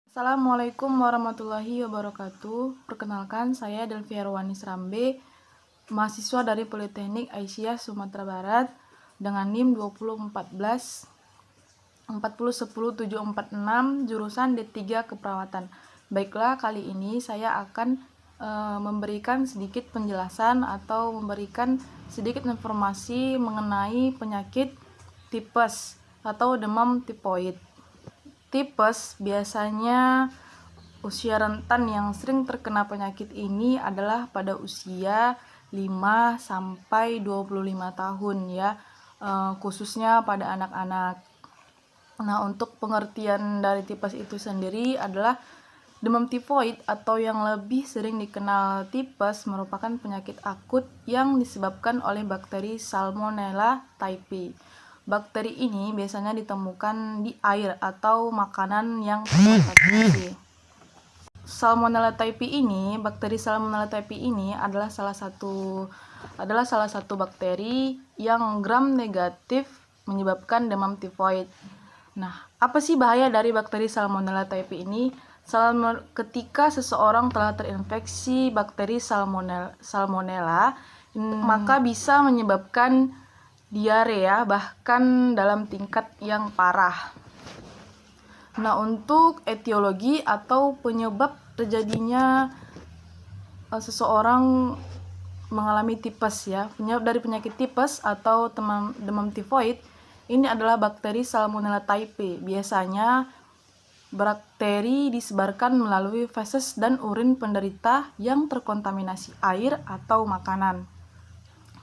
Assalamualaikum warahmatullahi wabarakatuh. Perkenalkan, saya Delvia Rwanis Rambe, mahasiswa dari Politeknik Aisyah Sumatera Barat dengan NIM 2014 4010746 jurusan D3 Keperawatan. Baiklah, kali ini saya akan memberikan sedikit penjelasan atau memberikan sedikit informasi mengenai penyakit tipes atau demam tifoid. Tipes biasanya usia rentan yang sering terkena penyakit ini adalah pada usia 5 sampai 25 tahun ya, khususnya pada anak-anak. Nah, untuk pengertian dari tipes itu sendiri adalah demam tifoid atau yang lebih sering dikenal tipes merupakan penyakit akut yang disebabkan oleh bakteri Salmonella typhi. Bakteri ini biasanya ditemukan di air atau makanan yang terkontaminasi. Bakteri Salmonella typhi ini adalah salah satu bakteri yang gram negatif menyebabkan demam tifoid. Nah, apa sih bahaya dari bakteri Salmonella typhi ini? Ketika seseorang telah terinfeksi bakteri Salmonella, maka bisa menyebabkan diarea bahkan dalam tingkat yang parah. Nah, untuk etiologi atau penyebab terjadinya seseorang mengalami tipes ya, penyebab dari penyakit tipes atau demam tifoid ini adalah bakteri Salmonella typhi. Biasanya bakteri disebarkan melalui feses dan urin penderita yang terkontaminasi air atau makanan.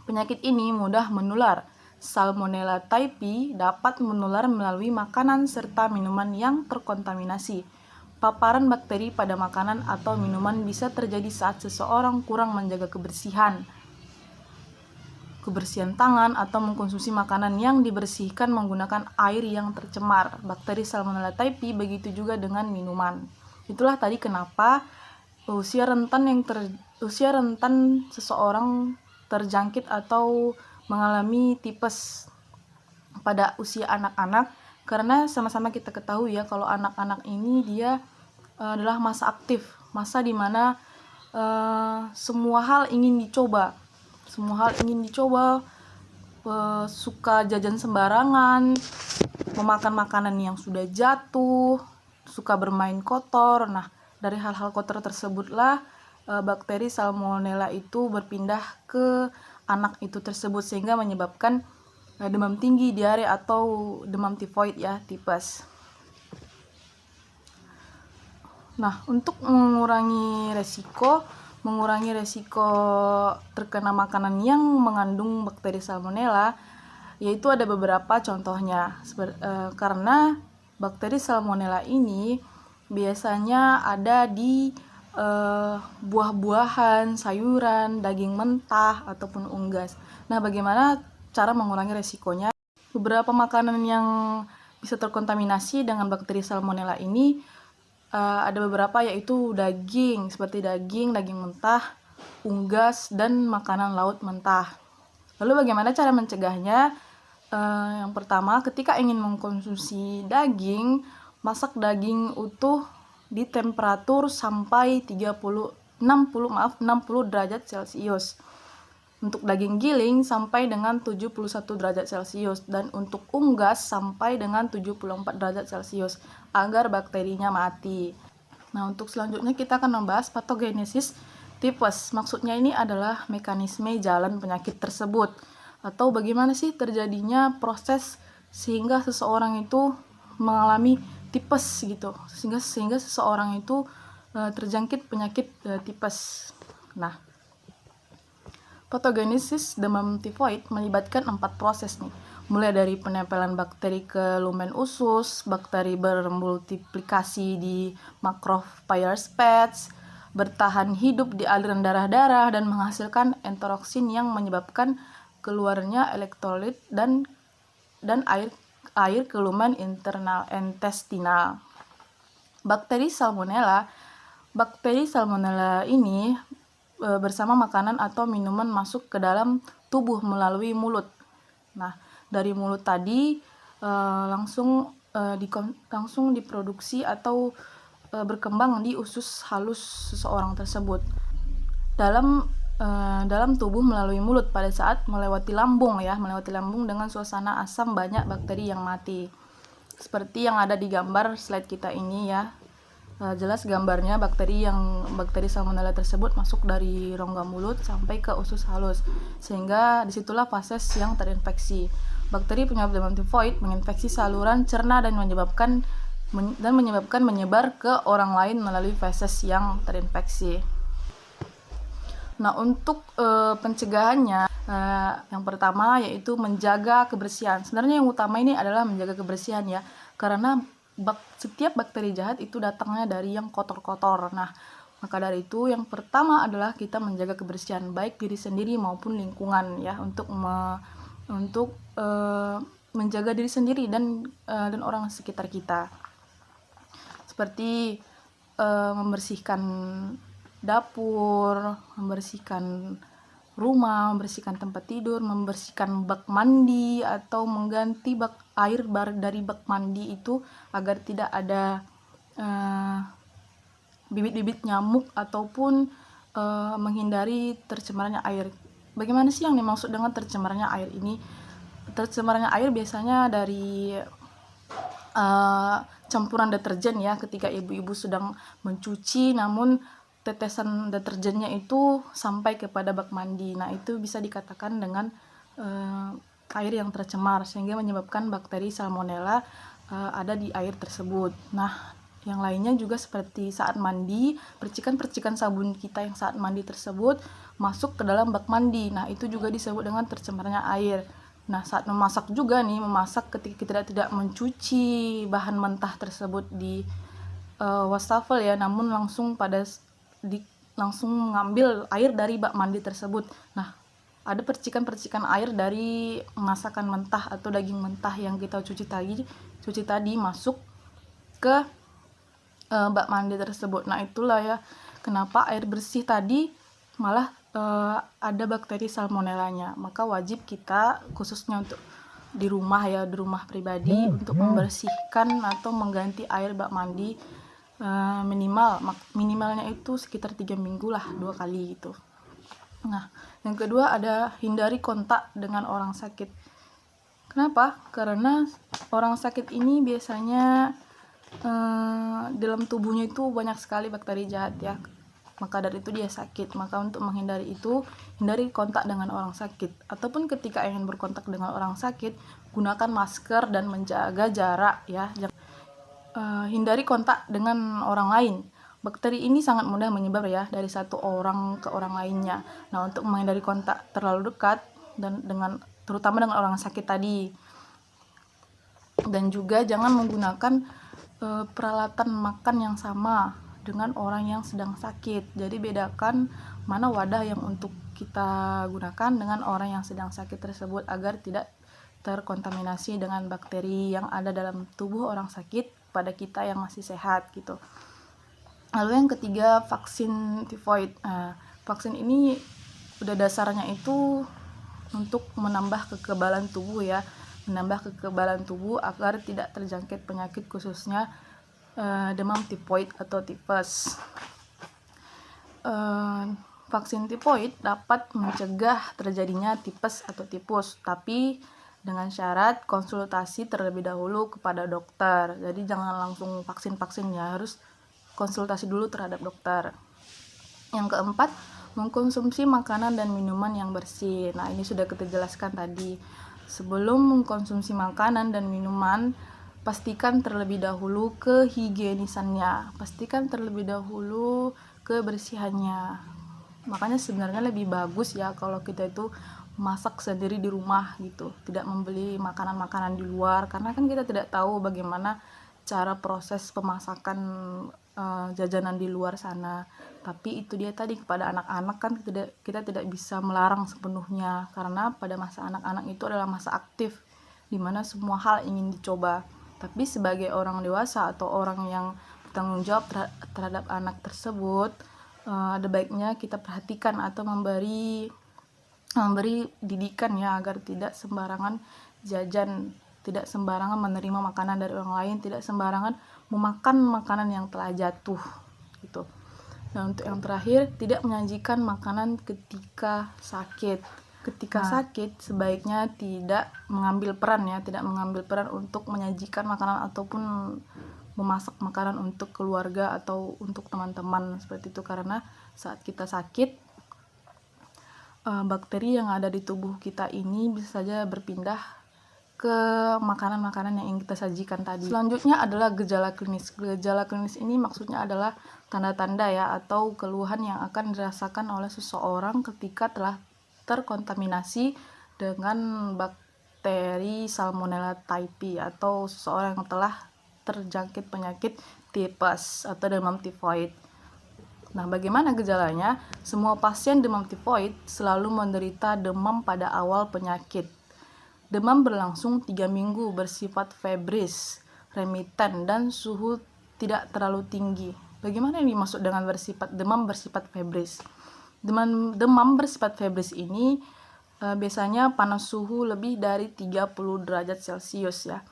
Penyakit ini mudah menular. Salmonella typhi dapat menular melalui makanan serta minuman yang terkontaminasi. Paparan bakteri pada makanan atau minuman bisa terjadi saat seseorang kurang menjaga kebersihan tangan atau mengkonsumsi makanan yang dibersihkan menggunakan air yang tercemar. Bakteri Salmonella typhi begitu juga dengan minuman. Itulah tadi kenapa usia rentan seseorang terjangkit atau mengalami tipes pada usia anak-anak, karena sama-sama kita ketahui ya kalau anak-anak ini dia adalah masa aktif, masa dimana semua hal ingin dicoba, suka jajan sembarangan, memakan makanan yang sudah jatuh, suka bermain kotor. Nah, dari hal-hal kotor tersebutlah bakteri Salmonella itu berpindah ke anak itu tersebut sehingga menyebabkan demam tinggi, diare atau demam tifoid ya, tipes. Nah, untuk mengurangi resiko terkena makanan yang mengandung bakteri Salmonella, yaitu ada beberapa contohnya. Karena bakteri Salmonella ini biasanya ada di buah-buahan, sayuran, daging mentah, ataupun unggas. Nah, bagaimana cara mengurangi resikonya? Beberapa makanan yang bisa terkontaminasi dengan bakteri Salmonella ini ada beberapa, yaitu daging, seperti daging mentah, unggas, dan makanan laut mentah. Lalu bagaimana cara mencegahnya? Yang pertama, ketika ingin mengkonsumsi daging, masak daging utuh di temperatur sampai 60 derajat Celcius. Untuk daging giling sampai dengan 71 derajat Celcius, dan untuk unggas sampai dengan 74 derajat Celcius agar bakterinya mati. Nah, untuk selanjutnya kita akan membahas patogenesis tipes. Maksudnya ini adalah mekanisme jalan penyakit tersebut, atau bagaimana sih terjadinya proses sehingga seseorang itu mengalami tipes gitu, sehingga seseorang itu terjangkit penyakit tipes. Nah, patogenesis demam tifoid melibatkan 4 proses nih, mulai dari penempelan bakteri ke lumen usus, bakteri bermultiplikasi di macrophages, bertahan hidup di aliran darah dan menghasilkan enteroksin yang menyebabkan keluarnya elektrolit dan air ke lumen intestinal. Bakteri Salmonella ini bersama makanan atau minuman masuk ke dalam tubuh melalui mulut. Nah, dari mulut tadi langsung diproduksi atau berkembang di usus halus seseorang tersebut dalam tubuh melalui mulut pada saat melewati lambung dengan suasana asam banyak bakteri yang mati. Seperti yang ada di gambar slide kita ini ya. Jelas gambarnya bakteri salmonella tersebut masuk dari rongga mulut sampai ke usus halus, sehingga disitulah fases yang terinfeksi. Bakteri penyebab demam tifoid menginfeksi saluran cerna dan menyebabkan menyebar ke orang lain melalui feses yang terinfeksi. Nah, untuk pencegahannya, yang pertama yaitu menjaga kebersihan. Sebenarnya yang utama ini adalah menjaga kebersihan ya, karena setiap bakteri jahat itu datangnya dari yang kotor-kotor. Nah, maka dari itu yang pertama adalah kita menjaga kebersihan baik diri sendiri maupun lingkungan ya, untuk menjaga diri sendiri dan orang sekitar kita. Seperti membersihkan dapur, membersihkan rumah, membersihkan tempat tidur, membersihkan bak mandi, atau mengganti air dari bak mandi itu agar tidak ada bibit-bibit nyamuk ataupun menghindari tercemarnya air. Bagaimana sih yang dimaksud dengan tercemarnya air ini? Tercemarnya air biasanya dari campuran deterjen ya, ketika ibu-ibu sedang mencuci namun tetesan deterjennya itu sampai kepada bak mandi. Nah, itu bisa dikatakan dengan air yang tercemar, sehingga menyebabkan bakteri salmonella ada di air tersebut. Nah, yang lainnya juga seperti saat mandi, percikan-percikan sabun kita yang saat mandi tersebut masuk ke dalam bak mandi. Nah, itu juga disebut dengan tercemarnya air. Nah, saat memasak juga ketika kita tidak mencuci bahan mentah tersebut di wastafel ya, namun langsung mengambil air dari bak mandi tersebut. Nah, ada percikan-percikan air dari masakan mentah atau daging mentah yang kita cuci tadi masuk ke bak mandi tersebut. Nah, itulah ya kenapa air bersih tadi malah ada bakteri salmonellanya. Maka wajib kita, khususnya untuk di rumah pribadi, untuk membersihkan atau mengganti air bak mandi minimalnya itu sekitar 3 minggu lah, 2 kali gitu. Nah, yang kedua ada hindari kontak dengan orang sakit. Kenapa? Karena orang sakit ini biasanya dalam tubuhnya itu banyak sekali bakteri jahat ya. Maka dari itu dia sakit. Maka untuk menghindari itu, hindari kontak dengan orang sakit. Ataupun ketika ingin berkontak dengan orang sakit, gunakan masker dan menjaga jarak ya. Hindari kontak dengan orang lain. Bakteri ini sangat mudah menyebar ya dari satu orang ke orang lainnya. Nah, untuk menghindari kontak terlalu dekat dan terutama dengan orang sakit tadi. Dan juga jangan menggunakan peralatan makan yang sama dengan orang yang sedang sakit. Jadi bedakan mana wadah yang untuk kita gunakan dengan orang yang sedang sakit tersebut agar tidak terkontaminasi dengan bakteri yang ada dalam tubuh orang sakit pada kita yang masih sehat gitu. Lalu yang ketiga, vaksin tifoid. Vaksin ini udah dasarnya itu untuk menambah kekebalan tubuh ya, agar tidak terjangkit penyakit, khususnya demam tifoid atau tipes. Vaksin tifoid dapat mencegah terjadinya tipes atau tipus, tapi dengan syarat konsultasi terlebih dahulu kepada dokter. Jadi jangan langsung vaksin ya, harus konsultasi dulu terhadap dokter. Yang keempat, mengkonsumsi makanan dan minuman yang bersih. Nah, ini sudah kita jelaskan tadi. Sebelum mengkonsumsi makanan dan minuman, pastikan terlebih dahulu kehigienisannya, pastikan terlebih dahulu kebersihannya. Makanya sebenarnya lebih bagus ya kalau kita itu masak sendiri di rumah gitu, tidak membeli makanan-makanan di luar, karena kan kita tidak tahu bagaimana cara proses pemasakan jajanan di luar sana. Tapi itu dia tadi, kepada anak-anak kan kita tidak bisa melarang sepenuhnya, karena pada masa anak-anak itu adalah masa aktif di mana semua hal ingin dicoba. Tapi sebagai orang dewasa atau orang yang bertanggung jawab terhadap anak tersebut, ada baiknya kita perhatikan atau memberi didikan ya, agar tidak sembarangan jajan tidak sembarangan menerima makanan dari orang lain, tidak sembarangan memakan makanan yang telah jatuh gitu. Nah, untuk yang terakhir, tidak menyajikan makanan ketika sakit. Ketika sakit, sebaiknya tidak mengambil peran untuk menyajikan makanan ataupun memasak makanan untuk keluarga atau untuk teman-teman seperti itu, karena saat kita sakit, bakteri yang ada di tubuh kita ini bisa saja berpindah ke makanan-makanan yang ingin kita sajikan tadi. Selanjutnya adalah gejala klinis. Gejala klinis ini maksudnya adalah tanda-tanda ya, atau keluhan yang akan dirasakan oleh seseorang ketika telah terkontaminasi dengan bakteri Salmonella typhi, atau seseorang yang telah terjangkit penyakit tipes atau demam tifoid. Nah, bagaimana gejalanya? Semua pasien demam tifoid selalu menderita demam pada awal penyakit. Demam berlangsung 3 minggu, bersifat febris, remiten, dan suhu tidak terlalu tinggi. Bagaimana yang dimaksud dengan demam bersifat febris? Demam bersifat febris ini biasanya panas suhu lebih dari 30 derajat Celcius ya.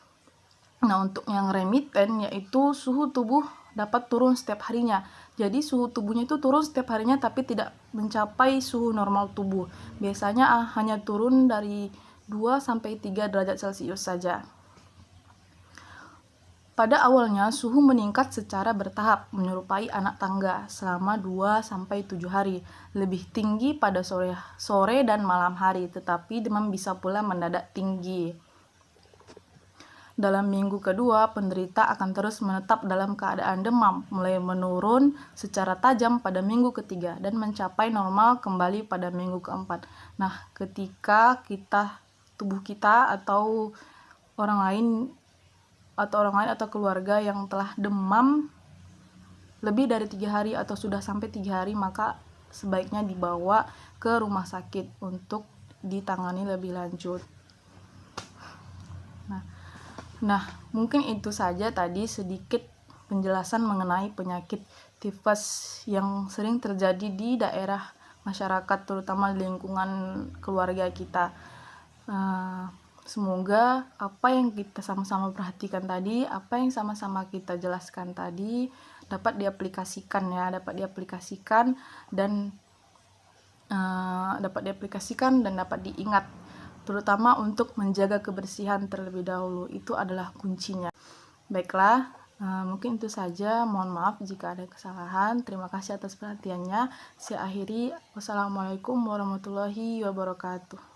Nah, untuk yang remiten yaitu suhu tubuh dapat turun setiap harinya. Jadi suhu tubuhnya itu turun setiap harinya tapi tidak mencapai suhu normal tubuh. Biasanya hanya turun dari 2-3 derajat Celcius saja. Pada awalnya, suhu meningkat secara bertahap, menyerupai anak tangga selama 2-7 hari. Lebih tinggi pada sore dan malam hari, tetapi demam bisa pula mendadak tinggi. Dalam minggu kedua, penderita akan terus menetap dalam keadaan demam, mulai menurun secara tajam pada minggu ketiga dan mencapai normal kembali pada minggu keempat. Nah, ketika tubuh kita atau orang lain atau keluarga yang telah demam lebih dari 3 hari atau sudah sampai 3 hari, maka sebaiknya dibawa ke rumah sakit untuk ditangani lebih lanjut. Nah, mungkin itu saja tadi sedikit penjelasan mengenai penyakit tifus yang sering terjadi di daerah masyarakat, terutama di lingkungan keluarga kita. Semoga apa yang kita sama-sama perhatikan tadi, apa yang sama-sama kita jelaskan tadi dapat diaplikasikan dan dapat diingat, terutama untuk menjaga kebersihan terlebih dahulu. Itu adalah kuncinya. Baiklah, mungkin itu saja. Mohon maaf jika ada kesalahan. Terima kasih atas perhatiannya. Saya akhiri. Wassalamualaikum warahmatullahi wabarakatuh.